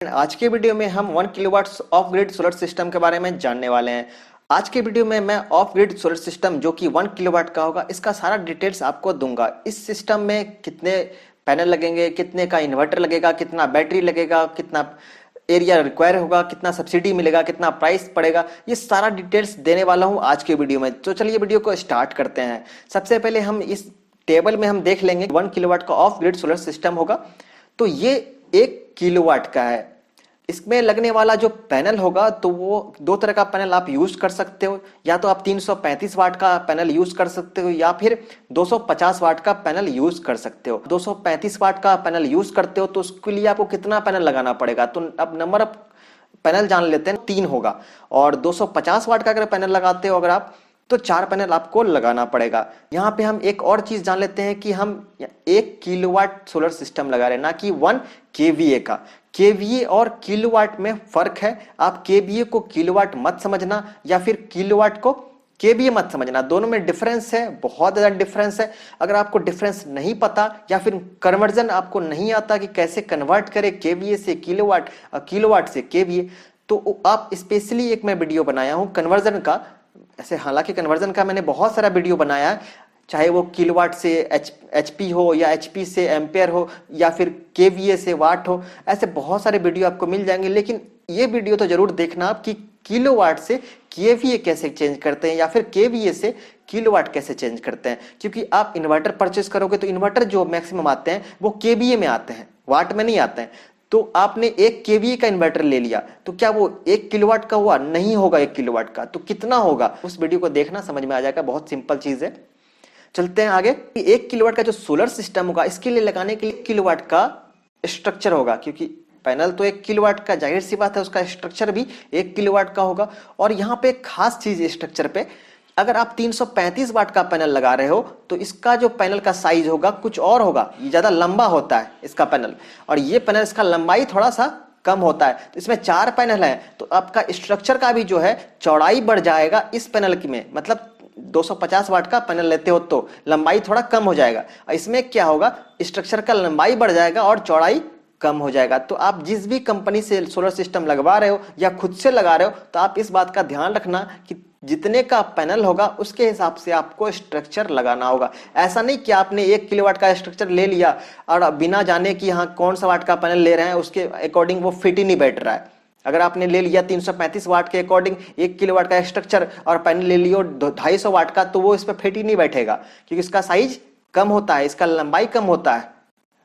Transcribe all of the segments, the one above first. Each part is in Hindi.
आज के वीडियो में हम 1 kilowatt of grid solar system के बारे में जानने वाले हैं। आज के वीडियो में मैं ऑफ ग्रिड सोलर सिस्टम जो कि 1 किलोवाट का होगा, इसका सारा डिटेल्स आपको दूंगा। इस सिस्टम में कितने पैनल लगेंगे, कितने का इन्वर्टर लगेगा, कितना बैटरी लगेगा, कितना एरिया रिक्वायर होगा, कितना सब्सिडी मिलेगा, कितना प्राइस पड़ेगा, ये सारा डिटेल्स देने वाला हूँ आज के वीडियो में। तो चलिए वीडियो को स्टार्ट करते हैं। सबसे पहले हम इस टेबल में हम देख लेंगे 1 किलोवाट का ऑफ ग्रिड सोलर सिस्टम होगा। तो ये 1 किलोवाट का है। इसमें लगने वाला जो पैनल होगा तो वो दो तरह का पैनल आप यूज कर सकते हो। या तो आप 335 वाट का पैनल यूज कर सकते हो या फिर 250 वाट का पैनल यूज कर सकते हो। 235 वाट का पैनल यूज करते हो तो उसके लिए आपको कितना पैनल लगाना पड़ेगा, तो अब नंबर ऑफ पैनल जान लेते हैं, 3 होगा। और 250 वाट का अगर पैनल लगाते हो अगर आप, तो 4 पैनल आपको लगाना पड़ेगा। यहाँ पे हम एक और चीज जान लेते हैं कि हम 1 किलोवाट सोलर सिस्टम लगा रहे हैं, ना कि 1 केवीए का। केवीए और किलोवाट में फर्क है। आप केवीए को किलोवाट मत समझना या फिर किलोवाट को केवीए मत समझना, दोनों में डिफरेंस है, बहुत ज्यादा डिफरेंस है। अगर आपको डिफरेंस नहीं पता या फिर कन्वर्जन आपको नहीं आता कि कैसे कन्वर्ट करें केवीए से किलोवाट, किलोवाट से केवीए, तो आप स्पेशली एक मैं वीडियो बनाया हूं कन्वर्जन का। ऐसे हालांकि कन्वर्जन का मैंने बहुत सारा वीडियो बनाया है, चाहे वो किलोवाट से एचपी हो या एचपी से एम्पेयर हो या फिर केवीए से वाट हो, ऐसे बहुत सारे वीडियो आपको मिल जाएंगे। लेकिन ये वीडियो तो जरूर देखना आप कि किलोवाट से केवीए कैसे चेंज करते हैं या फिर केवीए से किलोवाट कैसे चेंज करते हैं। क्योंकि आप इन्वर्टर परचेस करोगे तो इन्वर्टर जो मैक्सिमम आते हैं वो केवीए में आते हैं, वाट में नहीं आते हैं। तो आपने 1 केवीए का इन्वर्टर ले लिया तो क्या वो 1 किलोवाट का हुआ? नहीं होगा 1 किलोवाट का। तो कितना होगा उस वीडियो को देखना, समझ में आ जाएगा। बहुत सिंपल चीज है। चलते हैं आगे। 1 किलोवाट का जो सोलर सिस्टम होगा, इसके लिए लगाने के लिए 1 किलोवाट का स्ट्रक्चर होगा, क्योंकि पैनल तो 1 किलोवाट का, जाहिर सी बात है उसका स्ट्रक्चर भी 1 किलोवाट का होगा। और यहाँ पे एक खास चीज स्ट्रक्चर पे, अगर आप 335 वाट का पैनल लगा रहे हो तो इसका जो पैनल का साइज होगा कुछ और होगा, ये ज्यादा लंबा होता है इसका पैनल, और ये पैनल इसका लंबाई थोड़ा सा कम होता है। तो इसमें 4 पैनल है तो आपका स्ट्रक्चर का भी जो है चौड़ाई बढ़ जाएगा इस पैनल की में। मतलब 250 वाट का पैनल लेते हो तो लंबाई थोड़ा कम हो जाएगा, और इसमें क्या होगा, स्ट्रक्चर का लंबाई बढ़ जाएगा और चौड़ाई कम हो जाएगा। तो आप जिस भी कंपनी से सोलर सिस्टम लगवा रहे हो या खुद से लगा रहे हो तो आप इस बात का ध्यान रखना कि जितने का पैनल होगा उसके हिसाब से आपको स्ट्रक्चर लगाना होगा। ऐसा नहीं कि आपने 1 किलोवाट का स्ट्रक्चर ले लिया और बिना जाने कि हाँ कौन सा वाट का पैनल ले रहे हैं उसके अकॉर्डिंग वो फिट ही नहीं बैठ रहा है। अगर आपने ले लिया 335 वाट के अकॉर्डिंग 1 किलोवाट का स्ट्रक्चर और पैनल ले लियो 250 वाट का, तो वो इस पर फिट ही नहीं बैठेगा, क्योंकि इसका साइज कम होता है, इसका लंबाई कम होता है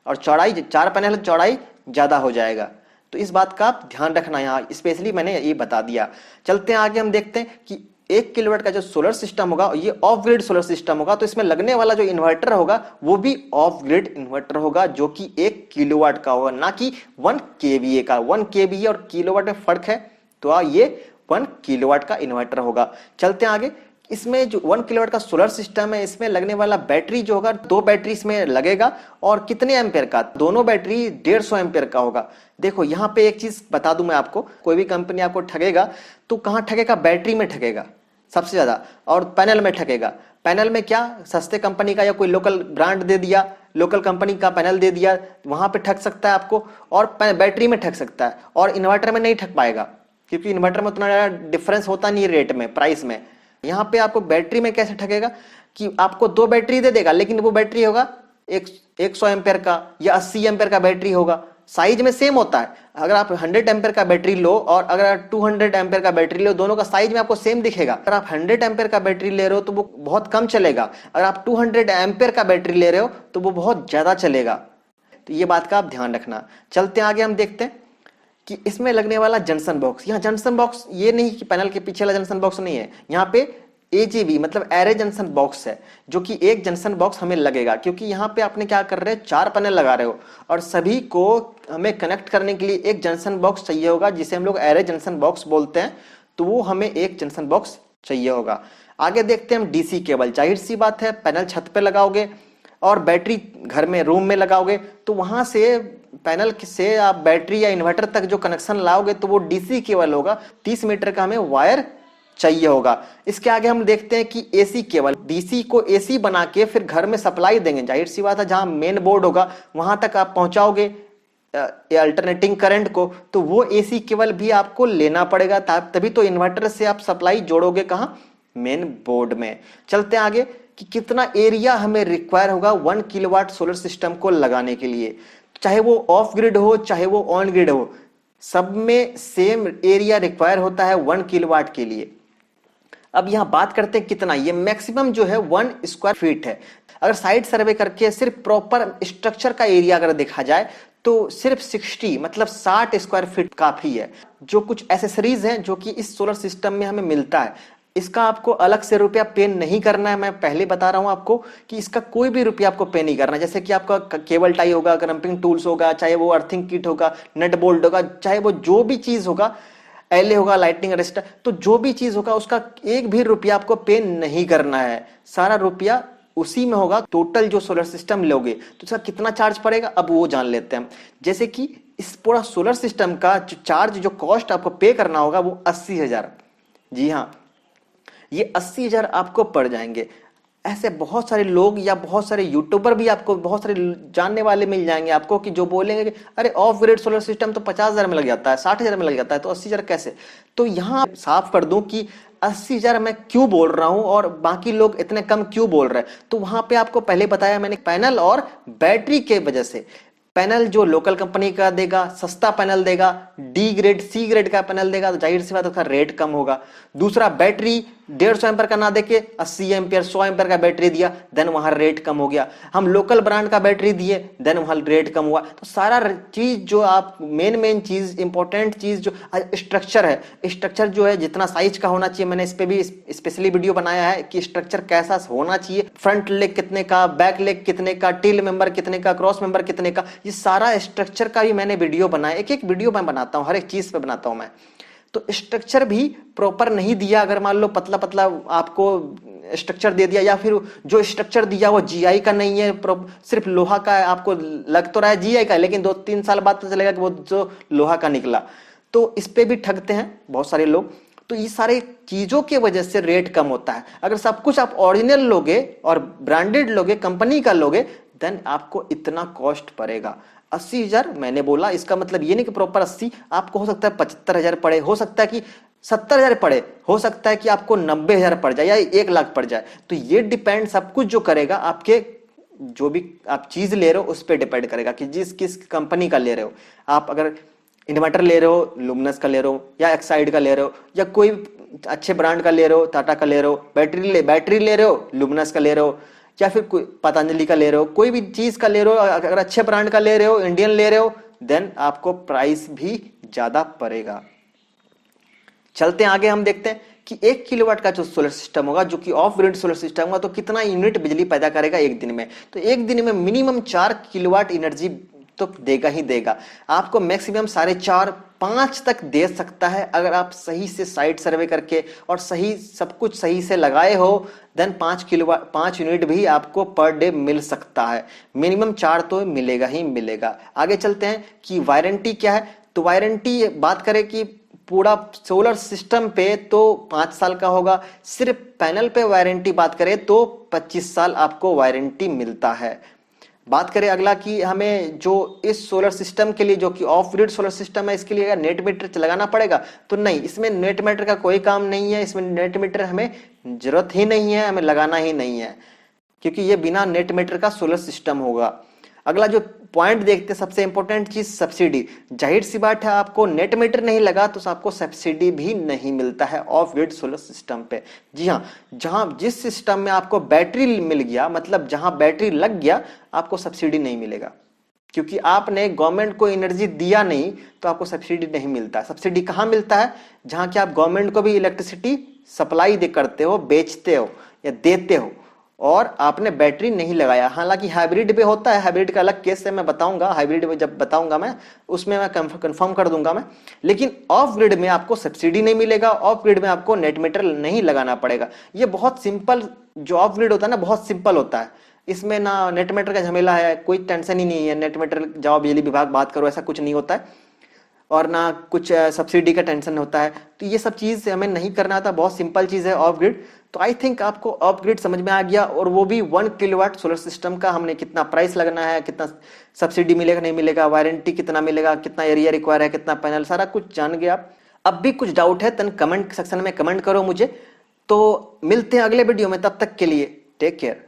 और चौड़ाई, 4 पैनल चौड़ाई ज्यादा हो जाएगा। तो इस बात का आप ध्यान रखना, यहाँ स्पेशली मैंने ये बता दिया। चलते हैं आगे, हम देखते हैं कि 1 किलोवाट का जो सोलर सिस्टम होगा ये ऑफ ग्रिड सोलर सिस्टम होगा। तो इसमें लगने वाला जो इन्वर्टर होगा वो भी ऑफ ग्रिड इन्वर्टर होगा, जो कि 1 किलोवाट का होगा, ना कि 1 केवीए का। 1 केवीए और किलोवाट में फर्क है, तो ये 1 किलोवाट का इन्वर्टर होगा। चलते हैं आगे। इसमें जो 1 किलोवाट का सोलर सिस्टम है, इसमें लगने वाला बैटरी जो होगा, 2 बैटरी इसमें लगेगा। और कितने एम्पेयर का? दोनों बैटरी 150 एम्पेयर का होगा। देखो यहाँ पे एक चीज बता दूं मैं आपको, कोई भी कंपनी आपको ठगेगा तो कहाँ ठगेगा? बैटरी में ठगेगा सबसे ज्यादा, और पैनल में ठगेगा। पैनल में क्या, सस्ते कंपनी का या कोई लोकल ब्रांड दे दिया, लोकल कंपनी का पैनल दे दिया, वहां पे ठग सकता है आपको, और बैटरी में ठग सकता है। और इन्वर्टर में नहीं ठग पाएगा, क्योंकि इन्वर्टर में उतना ज्यादा डिफरेंस होता नहीं रेट में, प्राइस में। यहाँ पे आपको बैटरी में कैसे ठगेगा कि आपको 2 बैटरी दे देगा, लेकिन वो बैटरी होगा 100 एम्पेयर का या 80 एम्पेयर का बैटरी होगा। साइज में सेम होता है। अगर आप 100 एम्पेयर का बैटरी लो और अगर आप 200 एम्पेयर का बैटरी लो, दोनों का साइज में आपको सेम दिखेगा। अगर आप 100 एम्पेयर का बैटरी ले रहे हो तो वो बहुत कम चलेगा, अगर आप 200 एम्पेयर का बैटरी ले रहे हो तो वो बहुत ज्यादा चलेगा। तो ये बात का आप ध्यान रखना। चलते आगे, हम देखते हैं कि इसमें लगने वाला जंक्शन बॉक्स। यहाँ जंक्शन बॉक्स ये नहीं कि पैनल के पीछे वाला जंक्शन बॉक्स नहीं है, यहाँ पे एजीबी मतलब एरे जंक्शन बॉक्स है, जो कि एक जंक्शन बॉक्स हमें लगेगा। क्योंकि यहाँ पे आपने क्या कर रहे हैं, 4 पैनल लगा रहे हो और सभी को हमें कनेक्ट करने के लिए एक जंक्शन बॉक्स चाहिए होगा, जिसे हम लोग एरे जंक्शन बॉक्स बोलते हैं। तो वो हमें एक जंक्शन बॉक्स चाहिए होगा। आगे देखते हैं हम डीसी केबल। जाहिर सी बात है, पैनल छत पे लगाओगे और बैटरी घर में रूम में लगाओगे, तो वहां से पैनल से आप बैटरी या इन्वर्टर तक जो कनेक्शन लाओगे तो वो डीसी केबल होगा। 30 मीटर का हमें वायर चाहिए होगा। इसके आगे हम देखते हैं कि एसी केबल, डीसी को एसी बना के फिर घर में सप्लाई देंगे। जाहिर सी बात है, जहां मेन बोर्ड होगा वहां तक आप पहुंचाओगे अल्टरनेटिंग करंट को, तो वो एसी केबल भी आपको लेना पड़ेगा, तभी तो इन्वर्टर से आप सप्लाई जोड़ोगे कहां, मेन बोर्ड में। चलते हैं आगे कि कितना एरिया हमें रिक्वायर होगा 1 किलोवाट सोलर सिस्टम को लगाने के लिए। चाहे वो ऑफ ग्रिड हो चाहे वो ऑन ग्रिड हो, सब में सेम एरिया रिक्वायर होता है 1 किलोवाट के लिए। अब यहां बात करते हैं कितना, ये मैक्सिमम जो है 1 स्क्वायर फीट है। अगर साइट सर्वे करके सिर्फ प्रॉपर स्ट्रक्चर का एरिया अगर देखा जाए तो सिर्फ 60 मतलब 60 स्क्वायर फीट काफी है। जो कुछ एसेसरीज हैं जो कि इस सोलर सिस्टम में हमें मिलता है, इसका आपको अलग से रुपया पे नहीं करना है। मैं पहले बता रहा हूं आपको कि इसका कोई भी रुपया आपको पे नहीं करना है। जैसे कि आपका केबल टाई होगा, क्रम्पिंग टूल्स होगा, चाहे वो अर्थिंग किट होगा, नट बोल्ट होगा, चाहे वो जो भी चीज होगा, एले होगा, लाइटनिंग अरेस्टर, तो जो भी चीज होगा उसका एक भी रुपया आपको पे नहीं करना है। सारा रुपया उसी में होगा। टोटल जो सोलर सिस्टम लोगे तो इसका कितना चार्ज पड़ेगा, अब वो जान लेते हैं। जैसे कि इस पूरा सोलर सिस्टम का जो चार्ज, जो कॉस्ट आपको पे करना होगा वो 80,000। जी हाँ, ये 80,000 आपको पड़ जाएंगे। ऐसे बहुत सारे लोग या बहुत सारे यूट्यूबर भी आपको, बहुत सारे जानने वाले मिल जाएंगे आपको कि जो बोलेंगे कि अरे ऑफ ग्रिड सोलर सिस्टम तो 50,000 में लग जाता है, 60,000 में लग जाता है, तो 80,000 कैसे। तो यहां साफ कर दूं कि 80,000 मैं क्यों बोल रहा हूं और बाकी लोग इतने कम क्यों बोल रहे हैं। तो वहां पे आपको पहले बताया मैंने, पैनल और बैटरी के वजह से। पैनल जो लोकल कंपनी का देगा, सस्ता पैनल देगा, डी ग्रेड सी ग्रेड का पैनल देगा, तो जाहिर सी बात उसका रेट कम होगा। दूसरा, बैटरी 150 एम्पर का ना देके 80 एम्पियर 100 एम्पियर का बैटरी दिया, देन वहां रेट कम हो गया। हम लोकल ब्रांड का बैटरी दिए, देन वहां रेट कम हुआ। तो सारा चीज जो आप मेन चीज, इंपॉर्टेंट चीज जो स्ट्रक्चर है, स्ट्रक्चर जो है जितना साइज का होना चाहिए, मैंने इस पे भी स्पेशली वीडियो बनाया है कि स्ट्रक्चर कैसा होना चाहिए, फ्रंट लेग कितने का, बैक लेग कितने का, टील मेंबर कितने का, क्रॉस मेंबर कितने का, ये सारा स्ट्रक्चर का भी मैंने वीडियो बनाया। एक एक वीडियो मैं बनाता हूं, हर एक चीज पे बनाता हूं मैं। तो स्ट्रक्चर भी प्रॉपर नहीं दिया, अगर मान लो पतला पतला आपको स्ट्रक्चर दे दिया, या फिर जो स्ट्रक्चर दिया वो जीआई का नहीं है, सिर्फ लोहा का है, आपको लग तो रहा है जीआई का, लेकिन 2-3 साल बाद तो चलेगा कि वो जो लोहा का निकला। तो इस पे भी ठगते हैं बहुत सारे लोग। तो ये सारे चीजों की वजह से रेट कम होता है। अगर सब कुछ आप ओरिजिनल लोगे और ब्रांडेड लोगे, कंपनी का लोगे, देन आपको इतना कॉस्ट पड़ेगा 80,000। मैंने बोला इसका मतलब ये नहीं कि प्रॉपर 80, आपको हो सकता है 75,000 पड़े, हो सकता है कि 70,000 पड़े, हो सकता है कि आपको 90,000 पड़ जाए या 1 लाख पड़ जाए। तो ये डिपेंड, सब कुछ जो करेगा आपके, जो भी आप चीज ले रहे हो उस पर डिपेंड करेगा कि जिस किस कंपनी का ले रहे हो। आप अगर इन्वर्टर ले रहे हो, लुमिनस का ले रहे हो, या एक्साइड का ले रहे हो, या कोई अच्छे ब्रांड का ले रहे हो, टाटा का ले रहे हो, बैटरी ले रहे हो, लुमिनस का ले रहे हो, या फिर कोई पतंजलि का ले रहे हो, कोई भी चीज का ले रहे हो, अगर अच्छे ब्रांड का ले रहे हो, इंडियन ले रहे हो, देन आपको प्राइस भी ज्यादा पड़ेगा। चलते हैं आगे, हम देखते हैं कि 1 किलोवाट का जो सोलर सिस्टम होगा, जो कि ऑफ ग्रिड सोलर सिस्टम होगा, तो कितना यूनिट बिजली पैदा करेगा एक दिन में। तो एक दिन में मिनिमम 4 किलोवाट एनर्जी तो देगा ही देगा। आपको मैक्सिमम 4.5-5 तक दे सकता है, अगर आप सही से साइट सर्वे करके और सही सब कुछ सही से लगाए हो, देन 5 किलोवाट 5 यूनिट भी आपको पर डे मिल सकता है। मिनिमम 4 तो मिलेगा ही मिलेगा। आगे चलते हैं कि वारंटी क्या है। तो वारंटी बात करें कि पूरा सोलर सिस्टम पे तो 5 साल का होगा, सिर्फ पैनल पे वारंटी बात करें तो 25 साल आपको वारंटी मिलता है। बात करें अगला कि हमें जो इस सोलर सिस्टम के लिए, जो कि ऑफ ग्रिड सोलर सिस्टम है, इसके लिए नेट मीटर लगाना पड़ेगा, तो नहीं, इसमें नेट मीटर का कोई काम नहीं है। इसमें नेट मीटर हमें जरूरत ही नहीं है, हमें लगाना ही नहीं है, क्योंकि ये बिना नेट मीटर का सोलर सिस्टम होगा। अगला जो पॉइंट देखते हैं, सबसे इंपॉर्टेंट चीज सब्सिडी। जाहिर सी बात है, आपको नेट मीटर नहीं लगा तो आपको सब्सिडी भी नहीं मिलता है ऑफ ग्रिड सोलर सिस्टम पे। जी हाँ, जहां जिस सिस्टम में आपको बैटरी मिल गया, मतलब जहां बैटरी लग गया, आपको सब्सिडी नहीं मिलेगा, क्योंकि आपने गवर्नमेंट को एनर्जी दिया नहीं, तो आपको सब्सिडी नहीं मिलता। सब्सिडी कहां मिलता है, जहां कि आप गवर्नमेंट को भी इलेक्ट्रिसिटी सप्लाई करते हो, बेचते हो या देते हो, और आपने बैटरी नहीं लगाया। हालांकि हाइब्रिड पे होता है, हाइब्रिड का अलग केस है, मैं बताऊंगा, हाइब्रिड में जब बताऊंगा मैं, उसमें मैं कंफर्म कर दूंगा मैं। लेकिन ऑफ ग्रिड में आपको सब्सिडी नहीं मिलेगा, ऑफ ग्रिड में आपको नेट मीटर नहीं लगाना पड़ेगा। ये बहुत सिंपल, जो ऑफ ग्रिड होता है ना, बहुत सिंपल होता है। इसमें ना नेट मीटर का झमेला है, कोई टेंशन ही नहीं है। नेट मीटर जाओ बिजली विभाग बात करो, ऐसा कुछ नहीं होता है, और ना कुछ सब्सिडी का टेंशन होता है। तो ये सब चीज हमें नहीं करना था, बहुत सिंपल चीज है ऑफ ग्रिड। तो आई थिंक आपको ऑफ ग्रिड समझ में आ गया, और वो भी 1 किलोवाट सोलर सिस्टम का। हमने कितना प्राइस लगना है, कितना सब्सिडी मिलेगा नहीं मिलेगा, वारंटी कितना मिलेगा, कितना एरिया रिक्वायर है, कितना पैनल, सारा कुछ जान गया आप। अब भी कुछ डाउट है तो कमेंट सेक्शन में कमेंट करो मुझे। तो मिलते हैं अगले वीडियो में, तब तक के लिए टेक केयर।